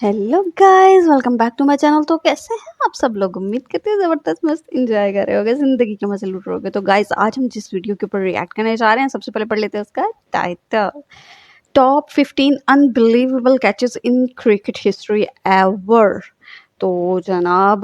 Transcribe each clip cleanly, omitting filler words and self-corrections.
Hello guys, welcome back to my channel. तो कैसे हैं आप सब लोग? उम्मीद करते हैं ज़बरदस्त मस्त एंजॉय कर रहे होगे, ज़िंदगी के मजे लूट रहे होगे। तो गाइस, आज हम जिस वीडियो के ऊपर रिएक्ट करने जा रहे हैं, सबसे पहले पढ़ लेते हैं उसका title. Top 15 unbelievable catches in cricket history ever. तो जनाब,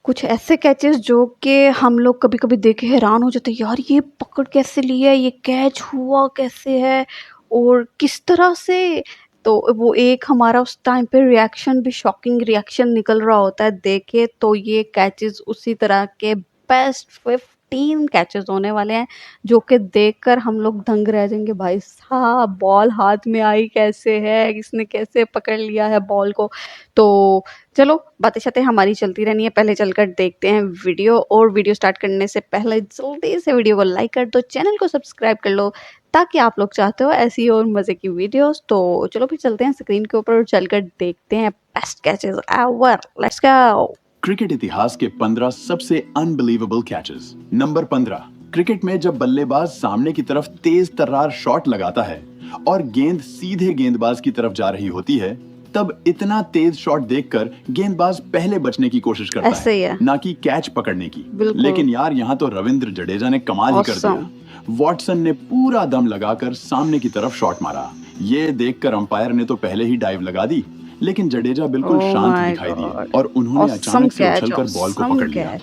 कुछ ऐसे कैचेस जो कि हम लोग कभी कभी देख के हैरान हो जाते हैं, यार ये पकड़ कैसे लिया, ये कैच हुआ कैसे है और किस तरह से। तो वो एक हमारा उस टाइम पे रिएक्शन भी शॉकिंग रिएक्शन निकल रहा होता है देखे। तो ये कैचेस उसी तरह के बेस्ट 15 कैचेस होने वाले हैं जो कि देखकर हम लोग दंग रह जाएंगे। भाई साहब, बॉल हाथ में आई कैसे है, किसने कैसे पकड़ लिया है बॉल को। तो चलो, बातें शातें हमारी चलती रहनी है, पहले चलकर देखते हैं वीडियो। और वीडियो स्टार्ट करने से पहले जल्दी से वीडियो को लाइक कर दो, चैनल को सब्सक्राइब कर लो ताकि आप लोग चाहते हो ऐसी और मजे की वीडियोस। तो चलो फिर चलते हैं स्क्रीन के ऊपर और चलकर देखते हैं best catches ever. Let's go. Cricket इतिहास के 15 सबसे अनबिलीवेबल कैचेस। नंबर 15। क्रिकेट में जब बल्लेबाज सामने की तरफ तेज तर्रार शॉट लगाता है और गेंद सीधे गेंदबाज की तरफ जा रही होती है, तब इतना तेज शॉट देखकर गेंदबाज पहले बचने की कोशिश करता है, ना कि कैच पकड़ने की। लेकिन यार, यहाँ तो रविंद्र जडेजा ने कमाल ही कर दिया। वॉटसन ने पूरा दम लगाकर सामने की तरफ शॉट मारा। ये देखकर अंपायर ने तो पहले ही डाइव लगा दी, लेकिन जडेजा बिल्कुल शांत दिखाई दिए और उन्होंने अचानक से उछलकर बॉल को पकड़ लिया।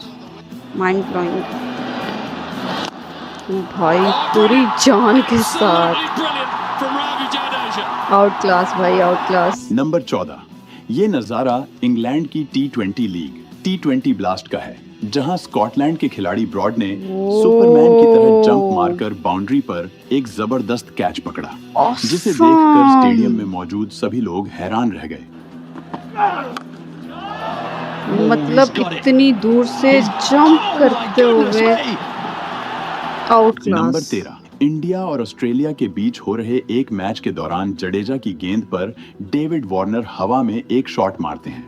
माइंड ब्लोइंग भाई, पूरी जान के साथ। आउट क्लास भाई, आउट क्लास। नंबर 14। ये नजारा इंग्लैंड की T20 लीग T20 ब्लास्ट का है, जहां स्कॉटलैंड के खिलाड़ी ब्रॉड ने सुपरमैन की तरह जंप मारकर बाउंड्री पर एक जबरदस्त कैच पकड़ा, जिसे देखकर स्टेडियम में मौजूद सभी लोग हैरान रह गए। मतलब इतनी दूर से जंप करते हुए आउट क्लास। नंबर 13। इंडिया और ऑस्ट्रेलिया के बीच हो रहे एक मैच के दौरान जडेजा की गेंद पर डेविड वार्नर हवा में एक शॉट मारते हैं।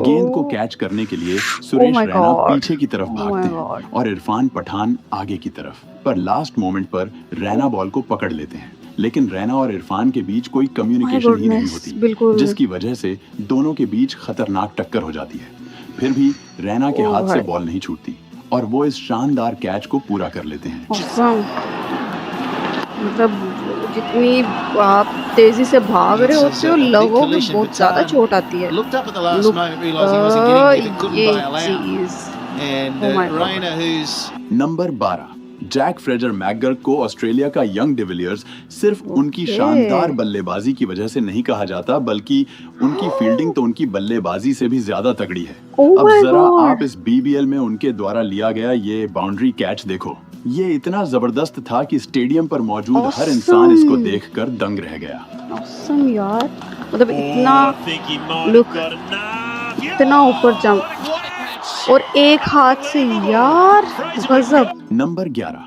गेंद को कैच करने के लिए सुरेश रैना पीछे की तरफ भागते हैं और इरफान पठान आगे की तरफ, पर लास्ट मोमेंट पर रैना बॉल को पकड़ लेते हैं। लेकिन रैना और इरफान के बीच कोई कम्युनिकेशन ही नहीं होती, जिसकी वजह से दोनों के बीच खतरनाक टक्कर हो जाती है। फिर भी रैना के हाथ से बॉल नहीं छूटती और वो इस शानदार कैच को पूरा कर लेते हैं। मतलब जितनी आप तेजी से भाग रहे होते हो, लोगों को बहुत ज्यादा चोट आती है। नंबर 12। जैक फ्रेजर मैकगर को ऑस्ट्रेलिया का यंग डिविलियर्स सिर्फ उनकी शानदार बल्लेबाजी की वजह से नहीं कहा जाता, बल्कि उनकी फील्डिंग तो उनकी बल्लेबाजी से भी ज्यादा तगड़ी है। अब जरा आप इस BBL में उनके द्वारा लिया गया ये बाउंड्री कैच देखो। ये इतना जबरदस्त था कि स्टेडियम पर मौजूद हर इंसान इसको देखकर दंग रह गया। ऑसम यार, मतलब इतना ऊपर जंप और एक हाथ से, यार गजब। नंबर 11।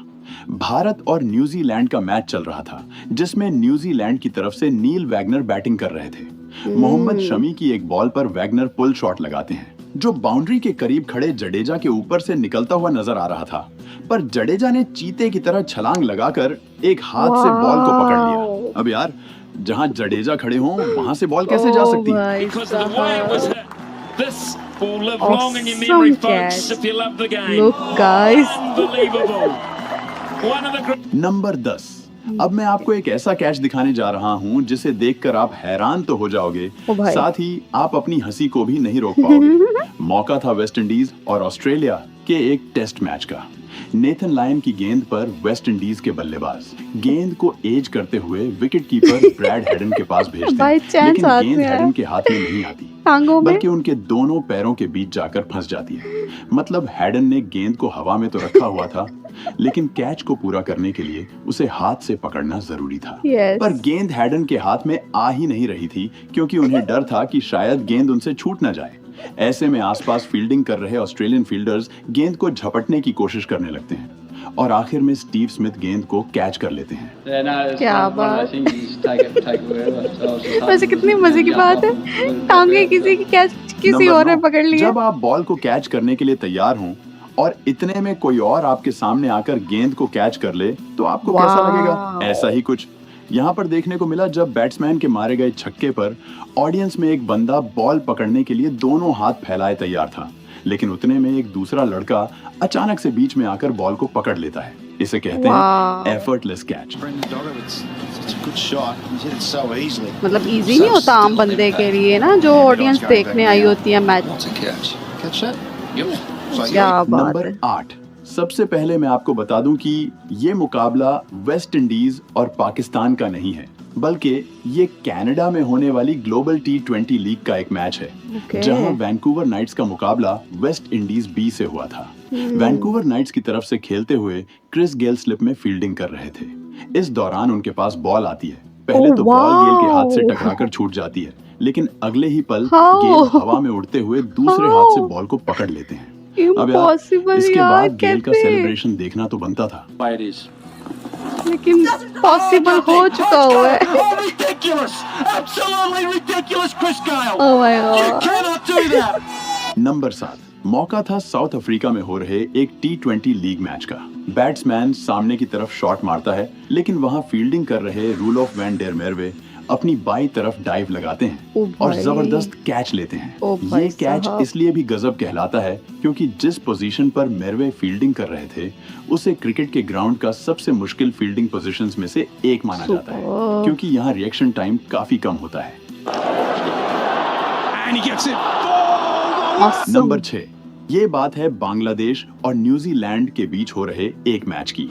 भारत और न्यूजीलैंड का मैच चल रहा था, जिसमें न्यूजीलैंड की तरफ से नील वैगनर बैटिंग कर रहे थे। मोहम्मद शमी की एक बॉल पर वैगनर पुल शॉट लगाते हैं, जो बाउंड्री के करीब खड़े जडेजा के ऊपर से निकलता हुआ नजर आ रहा था, पर जडेजा ने चीते की तरह छलांग लगाकर एक हाथ से बॉल को पकड़ लिया। अब यार, जहां जडेजा खड़े हों वहां से बॉल कैसे जा सकती है? Awesome catch. Look guys. Number 10। अब मैं आपको एक ऐसा कैच दिखाने जा रहा हूं जिसे देखकर आप हैरान तो हो जाओगे, साथ ही आप अपनी हंसी को भी नहीं रोक पाओगे। मौका था वेस्ट इंडीज और ऑस्ट्रेलिया के एक टेस्ट मैच का। नेथन लायन की गेंद पर वेस्ट इंडीज के बल्लेबाज गेंद को एज करते हुए विकेट कीपर ब्रैड हेडन के पास भेजते हैं, लेकिन गेंद हेडन के हाथ में नहीं आती, बल्कि उनके दोनों पैरों के बीच जाकर फंस जाती है। मतलब हेडन ने गेंद को हवा में तो रखा हुआ था, लेकिन कैच को पूरा करने के लिए उसे हाथ से पकड़ना जरूरी था। पर गेंद हेडन के हाथ में आ ही नहीं रही थी, क्योंकि उन्हें डर था कि शायद गेंद उनसे छूट न जाए। ऐसे में आसपास फील्डिंग कर रहे ऑस्ट्रेलियन फील्डर्स गेंद को झपटने की कोशिश करने लगते हैं और आखिर में स्टीव स्मिथ गेंद को कैच कर लेते हैं। क्या बात। वैसे कितनी मजे की बात है, टांगे किसी की कैच किसी और ने पकड़ लिया। जब आप बॉल को कैच करने के लिए तैयार हों और इतने में कोई और आपके सामने आकर गेंद को कैच कर ले, तो आपको कैसा लगेगा? ऐसा ही कुछ। यहाँ पर देखने को मिला जब बैट्समैन के मारे गए छक्के पर ऑडियंस में एक बंदा बॉल पकड़ने के लिए दोनों हाथ फैलाए तैयार था, लेकिन उतने में एक दूसरा लड़का अचानक से बीच में आकर बॉल को पकड़ लेता है। इसे कहते हैं एफर्टलेस कैच। मतलब इजी नहीं होता आम बंदे के लिए ना, जो ऑडियंस देखने आई होती है मैच। क्या बात नंबर है। 8, सबसे पहले मैं आपको बता दूं कि ये मुकाबला वेस्ट इंडीज और पाकिस्तान का नहीं है, बल्कि ये कनाडा में होने वाली ग्लोबल T20 लीग का एक मैच है, जहां वैंकूवर नाइट्स का मुकाबला वेस्ट इंडीज बी से हुआ था। वैंकूवर नाइट्स की तरफ से खेलते हुए क्रिस गेल स्लिप में फील्डिंग कर रहे थे। इस दौरान उनके पास बॉल आती है। पहले तो बॉल गेल के हाथ से टकराकर छूट जाती है, लेकिन अगले ही पल गेल हवा में उड़ते हुए दूसरे हाथ से बॉल को पकड़ लेते हैं। अब यार, इसके बाद गेल का सेलिब्रेशन देखना तो बनता था, लेकिन पॉसिबल हो चुका हुआ है। Oh my God. नंबर 7, मौका था साउथ अफ्रीका में हो रहे एक T20 लीग मैच का। बैट्समैन सामने की तरफ शॉट मारता है, लेकिन वहां फील्डिंग कर रहे रूलोफ वैन डेर मेरवे अपनी बाई तरफ डाइव लगाते हैं और जबरदस्त कैच लेते हैं। ये कैच इसलिए भी गजब कहलाता है क्योंकि जिस पोजीशन पर मेरवे फील्डिंग कर रहे थे उसे क्रिकेट के ग्राउंड का सबसे मुश्किल फील्डिंग पोजीशंस में से एक माना जाता है, क्योंकि यहाँ रिएक्शन टाइम काफी कम होता है। नंबर 6, ये बात है बांग्लादेश और न्यूजीलैंड के बीच हो रहे एक मैच की,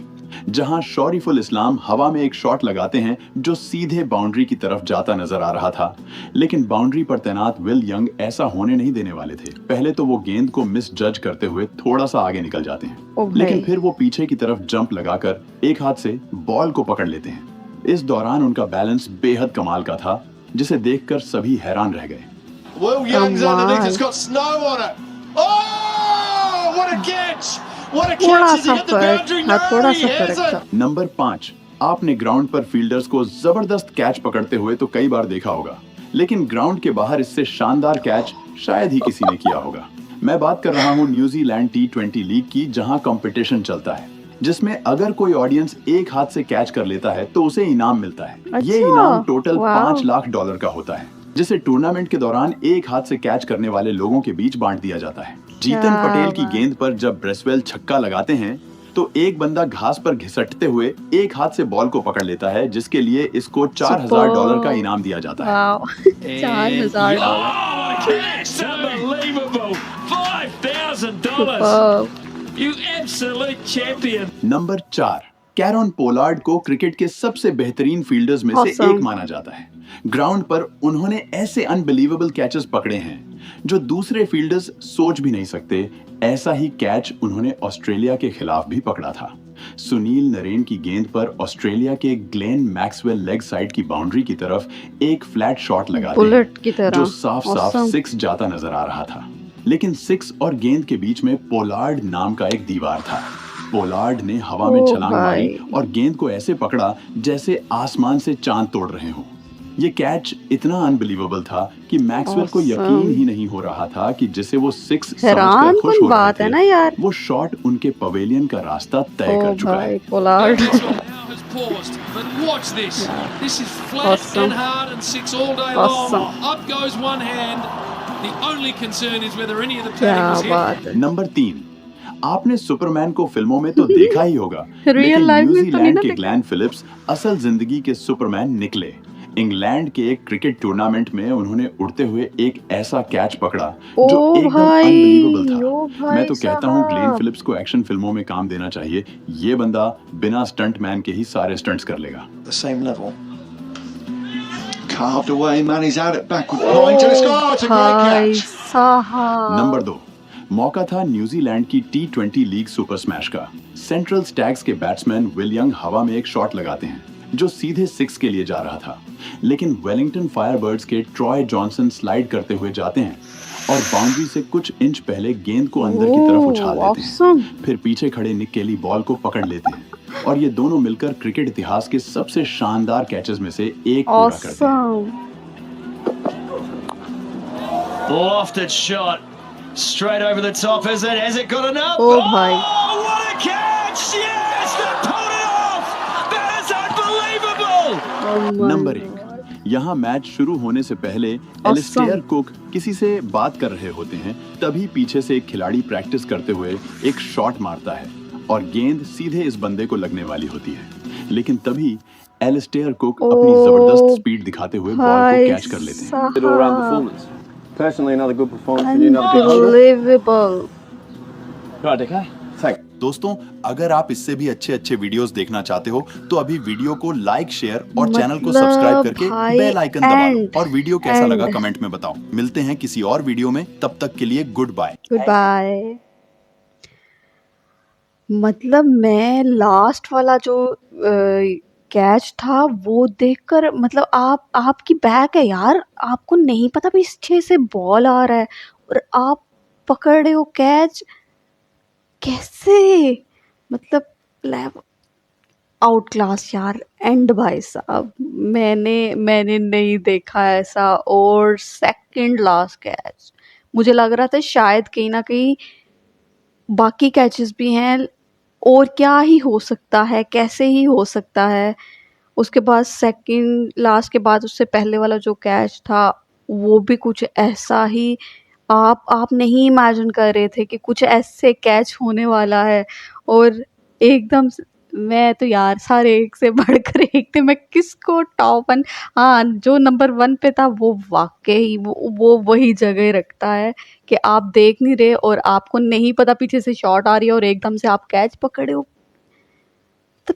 जहां शौरीफुल इस्लाम हवा में एक शॉट लगाते हैं जो सीधे बाउंड्री की तरफ जाता नजर आ रहा था, लेकिन बाउंड्री पर तैनात विल यंग ऐसा होने नहीं देने वाले थे। पहले तो वो गेंद को मिस जज करते हुए थोड़ा सा आगे निकल जाते हैं, लेकिन फिर वो पीछे की तरफ जंप लगाकर एक हाथ से बॉल को पकड़ लेते हैं। इस दौरान उनका बैलेंस बेहद कमाल का था, जिसे देखकर सभी हैरान रह गए। Will Young's underneath, it's got snow on it. Oh, what a catch! What a catch! Has he hit the boundary? No, he hasn't. Number 5, आपने ग्राउंड पर फील्डर्स को जबरदस्त कैच पकड़ते हुए तो कई बार देखा होगा, लेकिन ग्राउंड के बाहर इससे शानदार कैच शायद ही किसी ने किया होगा। मैं बात कर रहा हूँ न्यूजीलैंड T20 लीग की, जहाँ कंपटीशन चलता है, जिसमें अगर कोई ऑडियंस एक हाथ से कैच कर लेता है तो उसे इनाम मिलता है। ये इनाम टोटल $5 लाख का होता है, जिसे टूर्नामेंट के दौरान एक हाथ से कैच करने वाले लोगों के बीच बांट दिया जाता है। जीतन पटेल की गेंद पर जब ब्रेसवेल छक्का लगाते हैं तो एक बंदा घास पर घिसटते हुए एक हाथ से बॉल को पकड़ लेता है, जिसके लिए इसको $4,000 का इनाम दिया जाता है। नंबर 4, कैरन पोलार्ड को क्रिकेट के सबसे बेहतरीन फील्डर्स में से एक माना जाता है। ग्राउंड पर उन्होंने ऐसे अनबिलीवेबल कैचेस पकड़े हैं जो दूसरे फील्डर्स सोच भी नहीं सकते। ऐसा ही कैच उन्होंने ऑस्ट्रेलिया के खिलाफ भी पकड़ा था। सुनील नरेन की गेंद पर ऑस्ट्रेलिया के ग्लेन मैक्सवेल लेग साइड की बाउंड्री की तरफ एक फ्लैट शॉट लगाते जो साफ साफ 6 जाता नजर आ रहा था, लेकिन 6 और गेंद के बीच में पोलार्ड नाम का एक दीवार था। पोलार्ड ने हवा में छलांग मारी और गेंद को ऐसे पकड़ा जैसे आसमान से चांद तोड़ रहे हों। ये कैच इतना अनबिलीवेबल था कि मैक्सवेल को यकीन ही नहीं हो रहा था कि जिसे वो 6 समझकर खुश हो रहे थे, यार। वो शॉट उनके पवेलियन का रास्ता तय कर चुका है। पोलार्ड नंबर 3, आपने सुपरमैन को फिल्मों में तो देखा ही होगा, लेकिन न्यूजीलैंड के ग्लेन फिलिप्स असल जिंदगी के सुपरमैन निकले। इंग्लैंड के एक क्रिकेट टूर्नामेंट में उन्होंने उड़ते हुए एक ऐसा कैच पकड़ा जो एकदम अनबिलीवेबल था। मैं तो कहता हूँ ग्लेन फिलिप्स को एक्शन फिल्मों में काम देना चाहिए। ये बंदा बिना स्टंटमैन के ही सारे स्टंट्स कर लेगा। नंबर 2, मौका था न्यूजीलैंड की T20 लीग सुपर स्मैश का। सेंट्रल स्टैग्स के बैट्समैन विल यंग हवा में एक शॉट लगाते हैं जो सीधे 6 के लिए जा रहा था, लेकिन वेलिंगटन फायरबर्ड्स के ट्रॉय जॉनसन स्लाइड करते हुए जाते हैं और बाउंड्री से कुछ इंच पहले गेंद को अंदर की तरफ उछाल देते हैं। फिर पीछे खड़े निक केली बॉल को पकड़ लेते हैं और ये दोनों मिलकर क्रिकेट इतिहास के सबसे शानदार कैचेस में से एक पूरा करते हैं। Lofted shot straight over the top, is it? Has it got enough? Oh, bhai. Oh, what a catch! Yes, they pulled it off. That is unbelievable. Number 1, यहाँ मैच शुरू होने से पहले एलिस्टेयर कुक किसी से बात कर रहे होते हैं, तभी पीछे से एक खिलाड़ी प्रैक्टिस करते हुए एक शॉट मारता है और गेंद सीधे इस बंदे को लगने वाली होती है, लेकिन तभी एलिस्टेयर कुक अपनी जबरदस्त स्पीड दिखाते हुए बॉल को कैच कर लेते हैं। Personally, another good performance from you. Unbelievable. Right, okay. Thanks. दोस्तों, अगर आप इससे भी अच्छे वीडियोस देखना चाहते हो तो अभी वीडियो को लाइक, शेयर और चैनल को सब्सक्राइब करके बेल आइकन दबा लो और वीडियो कैसा लगा कमेंट में बताओ। मिलते हैं किसी और वीडियो में, तब तक के लिए गुड बाय। Good bye. मतलब मैं लास्ट वाला जो कैच था वो देखकर, मतलब आपकी बैक है यार, आपको नहीं पता पीछे से बॉल आ रहा है और आप पकड़ रहे हो कैच, कैसे? मतलब आउट क्लास यार, एंड भाई साहब, मैंने नहीं देखा ऐसा। और सेकंड लास्ट कैच, मुझे लग रहा था शायद कहीं ना कहीं बाकी कैचेस भी हैं और क्या ही हो सकता है, कैसे ही हो सकता है। उसके बाद सेकंड लास्ट के बाद उससे पहले वाला जो कैच था वो भी कुछ ऐसा ही, आप नहीं इमेजिन कर रहे थे कि कुछ ऐसे कैच होने वाला है। और एकदम मैं तो यार सारे एक से बढ़कर एक थे, मैं किसको टॉप 1, हाँ जो नंबर 1 पे था वो वाकई वो वही जगह रखता है कि आप देख नहीं रहे और आपको नहीं पता पीछे से शॉट आ रही है और एकदम से आप कैच पकड़े हो। तो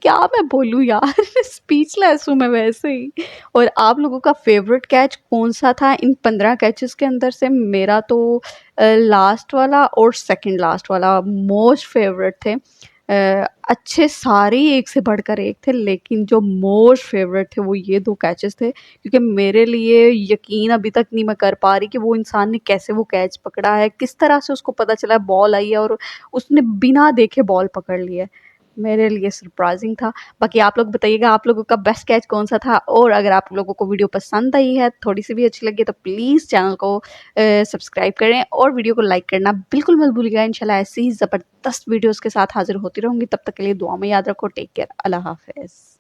क्या मैं बोलूँ यार, स्पीचलेस हूँ मैं वैसे ही। और आप लोगों का फेवरेट कैच कौन सा था इन 15 कैचेस के अंदर से? मेरा तो लास्ट वाला और सेकंड लास्ट वाला मोस्ट फेवरेट थे। अच्छे सारे ही एक से बढ़कर एक थे, लेकिन जो मोस्ट फेवरेट थे वो ये 2 कैचेस थे, क्योंकि मेरे लिए यकीन अभी तक नहीं मैं कर पा रही कि वो इंसान ने कैसे वो कैच पकड़ा है, किस तरह से उसको पता चला बॉल आई है और उसने बिना देखे बॉल पकड़ लिया। मेरे लिए सरप्राइजिंग था। बाकी आप लोग बताइएगा आप लोगों का बेस्ट कैच कौन सा था, और अगर आप लोगों को वीडियो पसंद आई है, थोड़ी सी भी अच्छी लगी तो प्लीज़ चैनल को सब्सक्राइब करें और वीडियो को लाइक करना बिल्कुल मत भूलिएगा। इंशाल्लाह ऐसी ही ज़बरदस्त वीडियोज़ के साथ हाजिर होती रहूँगी, तब तक के लिए दुआ में याद रखो। टेक केयर, अल्लाह हाफ़िज़।